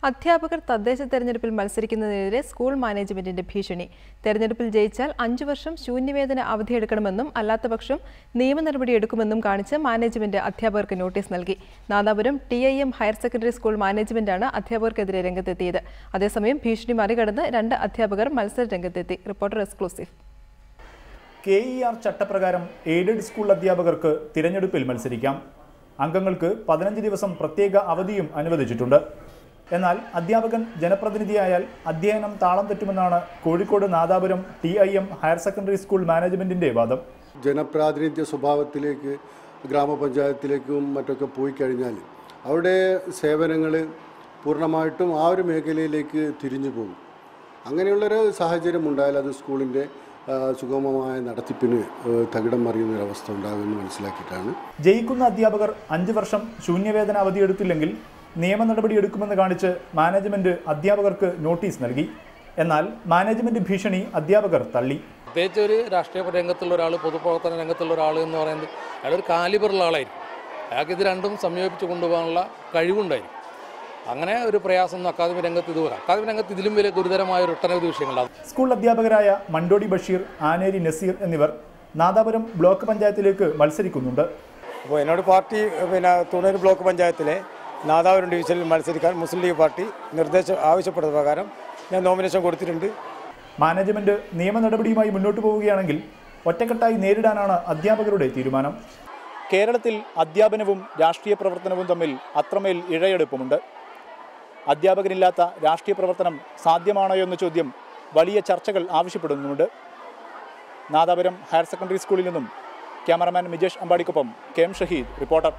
അധ്യാപകർ തദ്ദേശ തെരഞ്ഞെടുപ്പിൽ മത്സരിക്കുന്നതിനെതിരെ സ്കൂൾ മാനേജ്മെന്റിന്റെ ഭീഷണി. തെരഞ്ഞെടുപ്പിൽ ജയിച്ചാൽ 5 വർഷം ശൂന്യവേതന അവധിയെടുക്കണമെന്നും അല്ലാത്തപക്ഷം നിയമ നടപടിയെടുക്കുമെന്നും കാണിച്ച് മാനേജ്മെന്റ് അധ്യാപകർക്ക് നോട്ടീസ് നൽകി. Nadapuram TIM higher secondary school മാനേജ്മെന്റാണ് അധ്യാപകർക്കെതിരെ രംഗത്തെത്തിയത്. അതേസമയം ഭീഷണി മറികടന്ന് 2 അധ്യാപകർ മത്സര രംഗത്തെത്തി. Reporter exclusive. KER ചട്ടപ്രകാരം എയ്ഡഡ് സ്കൂൾ അധ്യാപകർക്ക് തിരഞ്ഞെടുപ്പിൽ മത്സരിക്കാം. അംഗങ്ങൾക്ക് 15 ദിവസം പ്രത്യേക അവധിയും അനുവദിച്ചിട്ടുണ്ട്. എന്നാൽ അധ്യാപകൻ ജനപ്രതിനിധിയായാൽ അധ്യയനം താളം തെറ്റുമെന്നാണ് Kozhikode Nadapuram TIM higher secondary school മാനേജ്മെന്റിന്റെ വാദം. ജനപ്രാതിനിധ്യ സ്വഭാവത്തിലേക്ക് ഗ്രാമപഞ്ചായത്തിലേക്കും മറ്റൊക്കെ പോയി കഴിഞ്ഞാൽ അവിടെ സേവനങ്ങൾ പൂർണ്ണമായിട്ടും ആ ഒരു മേഖലയിലേക്ക് തിരിഞ്ഞു പോകും. അങ്ങനെയുള്ളൊരു സാഹചര്യം ഉണ്ടായാൽ അത് സ്കൂളിൻ്റെ സുഗമമായ നടത്തിപ്പിന് തകിടം മറിയുന്നൊരവസ്ഥ ഉണ്ടാകുമെന്ന് മനസ്സിലാക്കിയിട്ടാണ്. ജയിക്കുന്ന അധ്യാപകർ 5 വർഷം ശൂന്യവേതന അവധിയെടുത്തില്ലെങ്കിൽ നിയമ നടപടിയെടുക്കുമെന്ന് കാണിച്ച് മാനേജ്മെന്റ് അധ്യാപകർക്ക് നോട്ടീസ് നൽകി. എന്നാൽ മാനേജ്മെന്റ് ഭീഷണി അധ്യാപകർ തള്ളി. പ്രത്യേകിച്ച് ഒരു രാഷ്ട്രീയ രംഗത്തുള്ള ഒരാൾ, പൊതുപ്രവർത്തന രംഗത്തുള്ള ഒരാൾ എന്ന് പറയുന്നത് അയാളൊരു കാലിബറുള്ള ആളായിരിക്കും. അയാൾക്ക് ഇത് രണ്ടും സംയോജിപ്പിച്ച് കൊണ്ടുപോകാനുള്ള കഴിവുണ്ടായിരിക്കും. അങ്ങനെ ഒരു പ്രയാസം അക്കാദമി രംഗത്ത് ഇതുപോലെ അക്കാദമി രംഗത്ത് ഇതിലും വലിയ ഗുരുതരമായ ഒരു ഒട്ടനവധി വിഷയങ്ങളാണ്. സ്കൂൾ അധ്യാപകരായ മണ്ടോടി ബഷീർ, ആനേരി നസീർ എന്നിവർ നാദാപുരം ബ്ലോക്ക് പഞ്ചായത്തിലേക്ക് മത്സരിക്കുന്നുണ്ട്. അപ്പോൾ എന്നോട് പാർട്ടി തുണൂർ ബ്ലോക്ക് പഞ്ചായത്തിലെ നാദാപുരം ഡിവിഷനിൽ മത്സരിക്കാൻ മുസ്ലിം ലീഗ് പാർട്ടി നിർദ്ദേശം ആവശ്യപ്പെടുന്ന പ്രകാരം ഞാൻ നോമിനേഷൻ കൊടുത്തിട്ടുണ്ട്. മാനേജ്മെന്റ് നിയമ നടപടിയുമായി മുന്നോട്ട് പോവുകയാണെങ്കിൽ ഒറ്റക്കെട്ടായി നേരിടാനാണ് അധ്യാപകരുടെ തീരുമാനം. കേരളത്തിൽ അധ്യാപനവും രാഷ്ട്രീയ പ്രവർത്തനവും തമ്മിൽ അത്രമേൽ ഇഴയെടുപ്പുമുണ്ട്. അധ്യാപകനില്ലാത്ത രാഷ്ട്രീയ പ്രവർത്തനം സാധ്യമാണോ എന്ന ചോദ്യം വലിയ ചർച്ചകൾ ആവശ്യപ്പെടുന്നുണ്ട്. നാദാപുരം ഹയർ സെക്കൻഡറി സ്കൂളിൽ നിന്നും ക്യാമറമാൻ മിജേഷ് അമ്പാടിക്കൊപ്പം KM ഷഹീദ്, റിപ്പോർട്ടർ.